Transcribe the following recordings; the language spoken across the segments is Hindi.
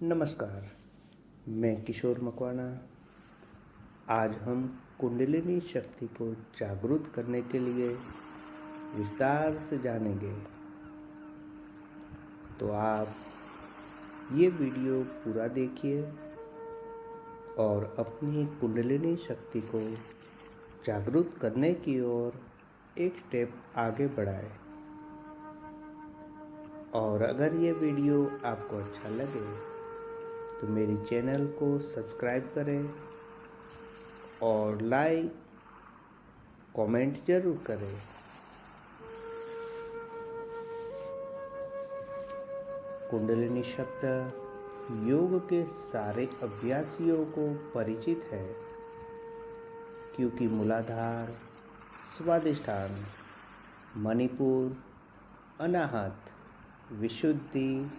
नमस्कार, मैं किशोर मकवाना। आज हम कुंडलिनी शक्ति को जागृत करने के लिए विस्तार से जानेंगे। तो आप ये वीडियो पूरा देखिए और अपनी कुंडलिनी शक्ति को जागृत करने की ओर एक स्टेप आगे बढ़ाएं। और अगर ये वीडियो आपको अच्छा लगे तो मेरी चैनल को सब्सक्राइब करें और लाइक कमेंट जरूर करें। कुंडलिनी शब्द योग के सारे अभ्यासियों को परिचित है, क्योंकि मूलाधार, स्वादिष्ठान, मणिपुर, अनाहत, विशुद्धि,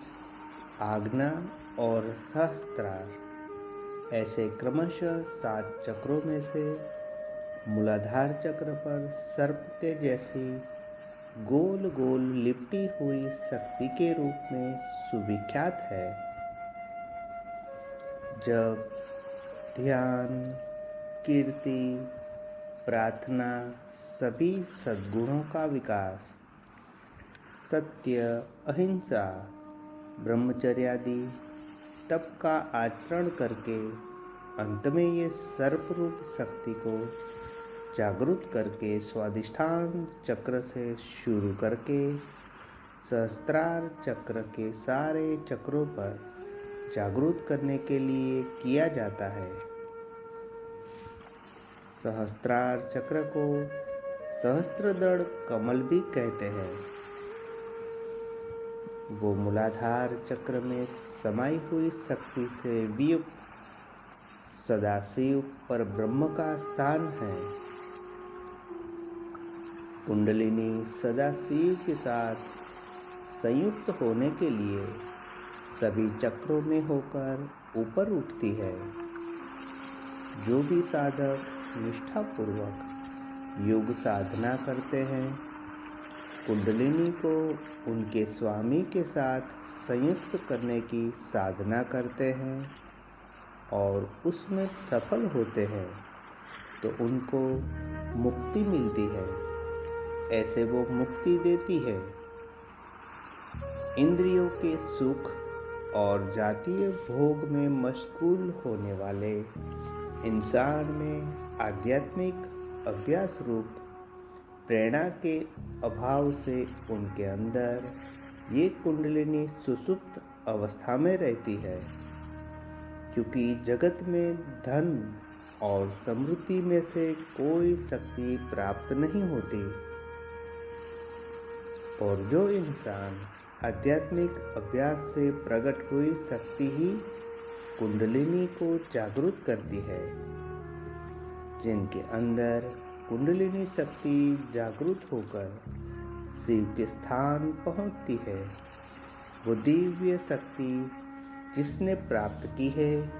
आज्ञा और सहस्त्रार ऐसे क्रमशः 7 चक्रों में से मूलाधार चक्र पर सर्प के जैसी गोल गोल लिपटी हुई शक्ति के रूप में सुविख्यात है। जब ध्यान, कीर्ति, प्रार्थना, सभी सद्गुणों का विकास, सत्य, अहिंसा, ब्रह्मचर्य आदि तप का आचरण करके अंत में ये सर्प रूप शक्ति को जागृत करके स्वादिष्ठान चक्र से शुरू करके सहस्त्रार चक्र के सारे चक्रों पर जागृत करने के लिए किया जाता है। सहस्त्रार चक्र को सहस्त्रदड़ कमल भी कहते हैं। वो मूलाधार चक्र में समाई हुई शक्ति से वियुक्त सदाशिव पर ब्रह्म का स्थान है। कुंडलिनी सदाशिव के साथ संयुक्त होने के लिए सभी चक्रों में होकर ऊपर उठती है। जो भी साधक निष्ठापूर्वक योग साधना करते हैं, कुंडलिनी को उनके स्वामी के साथ संयुक्त करने की साधना करते हैं और उसमें सफल होते हैं तो उनको मुक्ति मिलती है। ऐसे वो मुक्ति देती है। इंद्रियों के सुख और जातीय भोग में मशगूल होने वाले इंसान में आध्यात्मिक अभ्यास रूप प्रेरणा के अभाव से उनके अंदर ये कुंडलिनी सुषुप्त अवस्था में रहती है, क्योंकि जगत में धन और समृद्धि में से कोई शक्ति प्राप्त नहीं होती। और जो इंसान आध्यात्मिक अभ्यास से प्रकट हुई शक्ति ही कुंडलिनी को जागृत करती है। जिनके अंदर कुंडलिनी शक्ति जागृत होकर शिव के स्थान पहुंचती है, वो दिव्य शक्ति जिसने प्राप्त की है,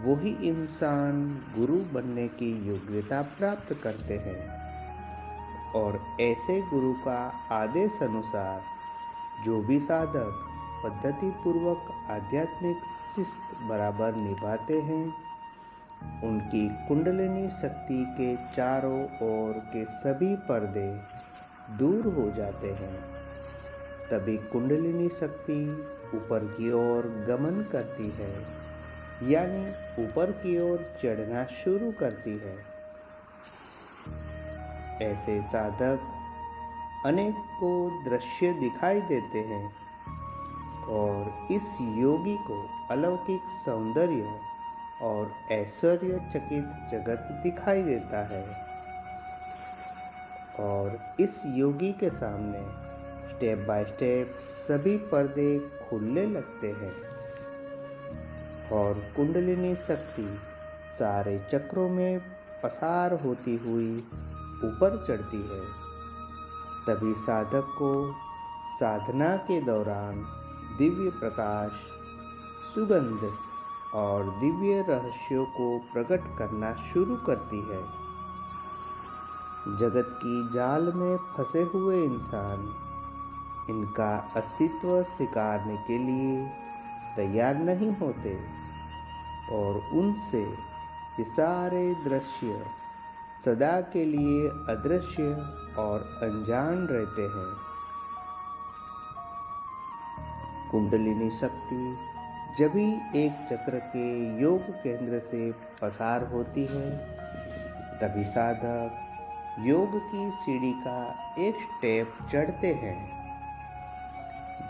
वही इंसान गुरु बनने की योग्यता प्राप्त करते हैं। और ऐसे गुरु का आदेश अनुसार जो भी साधक पद्धति पूर्वक आध्यात्मिक शिस्त बराबर निभाते हैं, उनकी कुंडलिनी शक्ति के चारों ओर के सभी पर्दे दूर हो जाते हैं। तभी कुंडलिनी शक्ति ऊपर की ओर गमन करती है, यानी ऊपर की ओर चढ़ना शुरू करती है। ऐसे साधक अनेक को दृश्य दिखाई देते हैं और इस योगी को अलौकिक सौंदर्य और ऐश्वर्य चकित जगत दिखाई देता है। और इस योगी के सामने स्टेप बाय स्टेप सभी पर्दे खुलने लगते हैं और कुंडलिनी शक्ति सारे चक्रों में पसार होती हुई ऊपर चढ़ती है। तभी साधक को साधना के दौरान दिव्य प्रकाश, सुगंध और दिव्य रहस्यों को प्रकट करना शुरू करती है। जगत की जाल में फंसे हुए इंसान इनका अस्तित्व स्वीकारने के लिए तैयार नहीं होते और उनसे ये सारे दृश्य सदा के लिए अदृश्य और अनजान रहते हैं। कुंडलिनी शक्ति जब भी एक चक्र के योग केंद्र से पसार होती है, तभी साधक योग की सीढ़ी का एक स्टेप चढ़ते हैं।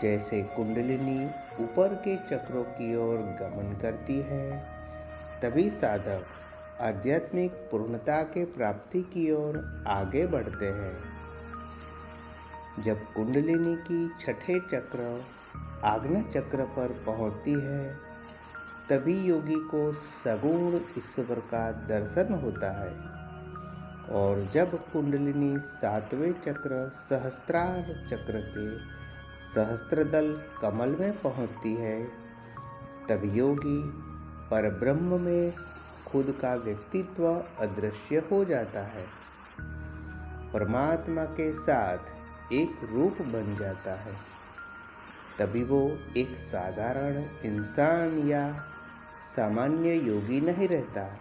जैसे कुंडलिनी ऊपर के चक्रों की ओर गमन करती है, तभी साधक आध्यात्मिक पूर्णता के प्राप्ति की ओर आगे बढ़ते हैं। जब कुंडलिनी की छठे चक्र आज्ञा चक्र पर पहुंचती है, तभी योगी को सगुण ईश्वर का दर्शन होता है। और जब कुंडलिनी सातवें चक्र सहस्त्रार चक्र के सहस्त्रदल कमल में पहुंचती है, तब योगी परब्रह्म में खुद का व्यक्तित्व अदृश्य हो जाता है, परमात्मा के साथ एक रूप बन जाता है। तभी वो एक साधारण इंसान या सामान्य योगी नहीं रहता,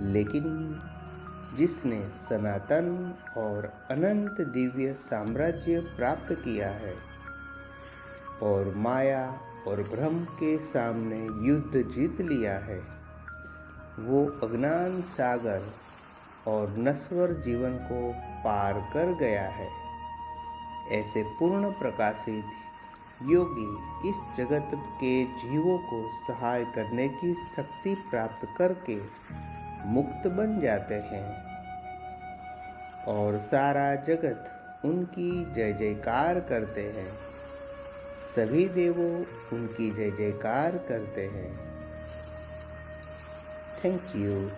लेकिन जिसने सनातन और अनंत दिव्य साम्राज्य प्राप्त किया है और माया और भ्रम के सामने युद्ध जीत लिया है। वो अज्ञान सागर और नश्वर जीवन को पार कर गया है। ऐसे पूर्ण प्रकाशित योगी इस जगत के जीवों को सहाय करने की शक्ति प्राप्त करके मुक्त बन जाते हैं और सारा जगत उनकी जय जयकार करते हैं। सभी देवों उनकी जय जयकार करते हैं। Thank you.